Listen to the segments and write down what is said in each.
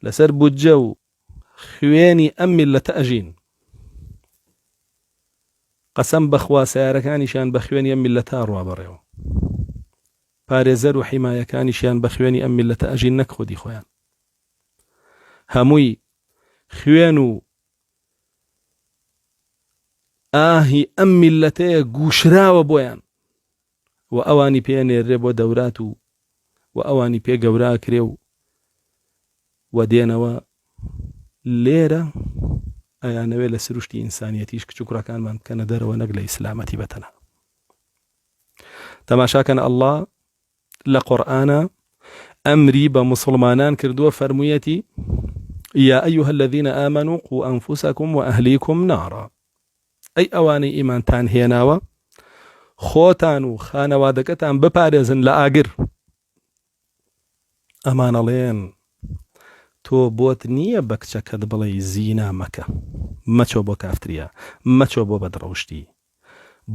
لەسەر بودجە و خوێنی ئەم میلەتە ئەژین. قەسەم بەخوا سیارەکانیشیان بە خوێنی ئەم میلەتە ڕوابەڕێەوە. پارێزەر و حیمایەکانیشیان بە خوێنی ئەم میلەتە ئەژین، نەک خودی خۆیان. هەمووی خوێن و ئاهی ئەم میلەتەیە گوشراوە بۆیان و ئەوانی پێنێرێ بۆ دەورات و ئەوانی پێ گەورا کرێ و دێنەوە لێرە ئەیانەوێ لە سروشتی ئینسانیەتیش کچ و کوڕەکانمان بکەنە دەرەوە، نەک لە ئیسلامەتی بەتەنە. تەماشاکەن ئەڵڵا لە قورئانە ئەمری بە مسلمانان کردووە، فەرموویەتی یا ئەیها الذین آمنوا قوا أنفسکم و ئەهلیکم نارا. ئەی ئەوانەی ئیمانتان هێناوە، خۆتان و خانەوادەکەتان بپارێزن لە ئاگر. ئەمانەڵێن تۆ بۆت نییە بە کچەکەت بڵێ زینا مەکە، مەچۆ بۆ کافتریا، مەچۆ بۆ بەدڕەوشتی،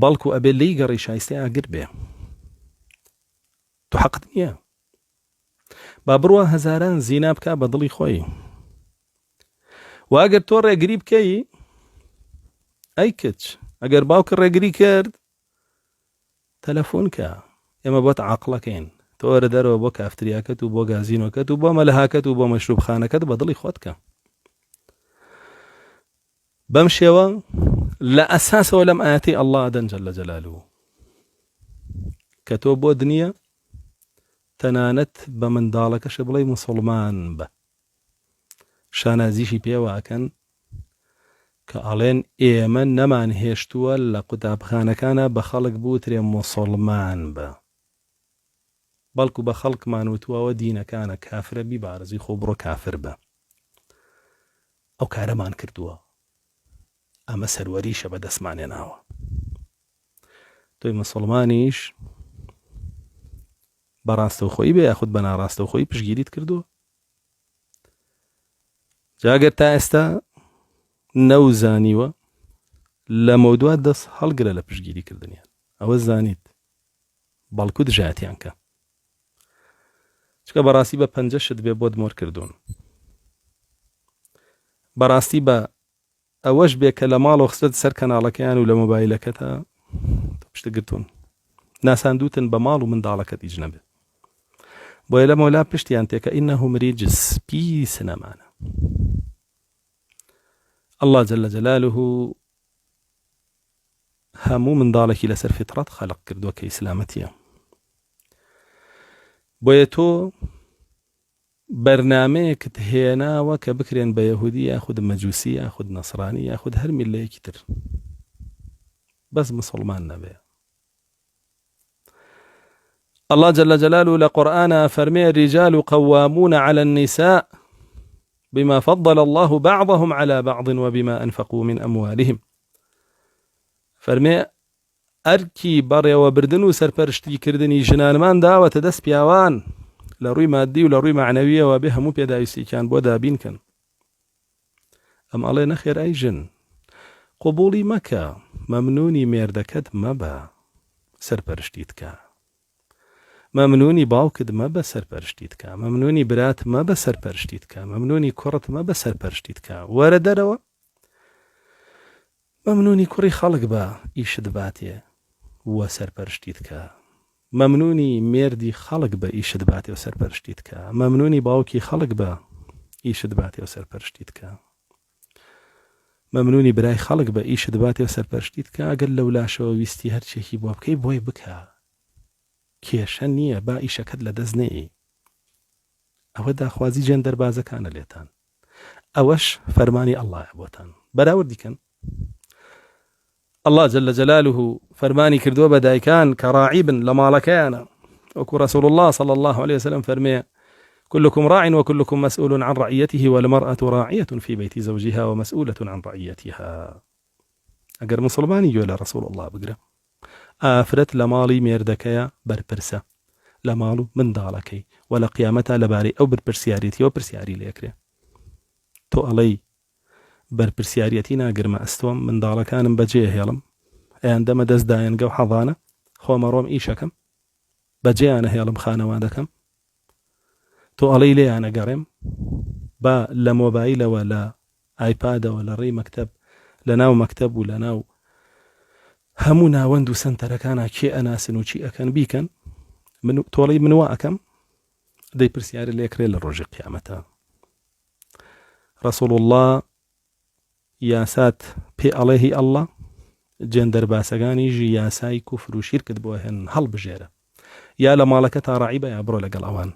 بەڵکو ئەبێ لی گەڕی شایستەی ئاگر بێ. تو حەقت نییە. با بڕوە هەزاران زینا بکە بە دڵی خۆی، و ئەگەر تۆ ڕێگری بکەی، ئەی کچ ئەگەر باوکە ڕێگری کرد تەلەفۆن کە، ئێمە بۆت عاقڵەکەین، تۆ وەرە دەرەوە بۆ کافتریاکەت و بۆ گازینۆکەت و بۆ مەلەهاکەت و بۆ مەشروبخانەکەت بە دڵی خۆت کە. بەم شێوە لە ئەساسەوە لەم ئاەتەی ئەڵڵا دەن جەلە جەلالوه کە تۆ بۆ دنیا تەنانەت بە منداڵەکەشە بڵێ موسڵمان بە. شانازیشی پێواکەن کە ئەڵێن ئێمە نەمان هێشتووە لە قوتابخانەکانە بە خەڵک بوترێ موسڵمان بە، بەڵکو بە خەڵکمان وتووەوە دینەکانە کافرە بیبارزی خۆ بڕۆ کافر بە. ئەو کارەمان کردووە، ئەمە سەروەریشە بە دەستمانێناوە. تۆی مسڵمانیش بەڕاستەوخۆیی بێ یاخود بە ناڕاستەوخۆیی پشگیریت کردووە. جاگەر تا ئێستا نەوزانیوە لە مەودووە دەست هەڵگرە لە پشگیری کردنیان، ئەوە زانیت، بەڵکو دژایەتیان کە، چکە بەڕاستی بە 5 شت بێ بۆ دمۆر کردوون. بەڕاستی بە ئەوەش بێ کە لە ماڵ و خستت سەر کەناڵەکەیان و لە مۆبایلەکەتە پشتگرتوون، ناساندوتن بە ماڵ و منداڵەکەت هیچ نەبێت. بۆیە لە مۆلا پشتیان تێکە ئینەهم ریجس، پیس نەمانە. الله جل جلاله هەموو منداڵێکی لەسەر فیترەت خەلق کردووە کە ئیسلامەتیە. بۆیە تۆ بەرنامەیەکت هێناوە کە بکرێن بە یەهودی یاخود مەجووسی یاخود نەسڕانی یاخود هەر میلەیەکی تر، بەس مسڵمان نەبێ. الله جل جلاله لقرآن فرمي الرجال قوامون على النساء بما فضل الله بعضهم على بعض وبما أنفقوا من أموالهم. فرمي أركي بري وبردن وسرپرشتي كردني جنانمان داوة دس بياوان لروي مادي ولروي معنوية وبها مو بيدايسي كان بودا بين كان. أم الله نخير أي جن قبولي مكا ممنوني ميردكت مبا سرپرشتيتكا، ممنونی باوکت مەبە سەرپەرشتیتکە، مەمنونی برات مەبە سەرپەرشتیتکە، مەمنونی کوڕت مەبە سەرپەرشتیتکە، وەرە دەرەوە مەمنونی کوڕی خەڵک بە ئیشت باتێ وە سەرپەرشتیتکە، مەمنونی مێردی خەڵک بە ئیشت باتێ و سەرپەرشتیتکە، مەمنونی باوکی خەڵک بە ئیشت باتێ و سەرپەرشتیتکە، مەمنونی برای خەڵک بە ئیشت باتێ و سەرپەرشتیتکە. ئەگەر لەو لاشەوە ویستی هەرچێکی بۆ بکەی بۆی بکە، کێشە نییە، با ئیشەکەت لە دەست نەیە. ئەوە داخوازی جێن دەربازەکانە لێتان، ئەوەش فەرمانی ئەڵڵایە بۆتان. بەراوردیکەن الله جل جلاله فەرمانی کردووە بە دایکان کە ڕاعی بن لە ماڵەکەیانە، وەکو رسول الله صلى الله عليه وسلم فەرمێ كلكم راع وكلكم مسؤول عن رعيته والمرأة راعية في بيت زوجها ومسؤولة عن رعيتها. ئەگەر مسلمانی گوێ لە رسول الله بگرە، ئافرەت لە ماڵی مێردەکەیە بەرپرسە لە ماڵ و منداڵەکەی، و لە قیامەتە لەبارەی ئەو بەرپرسیارەتیەوە پرسیاری لێکرێ. تۆ ئەڵەی بەرپرسیارەتی ناگرمە ئەستۆم منداڵەکانم بەجێ هێڵم، ئەیان دەمە دەست دایەنگە و حەضانە، خۆمەڕۆم ئیشەکەم بەجێیانە هێڵم خانەوادەکەم، تۆ ئەڵەی لێیانە گەڕێم. با لە مۆبایلەوە لە ئایپادەوە لە ڕێی مەکتەب لە ناو مەکتەب و لە ناو هەموو ناوەند و سنتەرەکانە کێ ئەناسن و چی ئەکەن بیکەن تۆڵی منوە ئەەکەم دەی پرسیارە لێکرێ لە ڕۆژی قیامەتە. رسول الله یاسات پێ ئەڵێهی ئەڵڵا جێن دەرباسەکانیژی یاسای کوفر و شیرکت بۆ هێن هەڵبژێرە یا لە ماڵەکە تا ڕاعیبە یا بڕۆ لەگەڵ ئەوان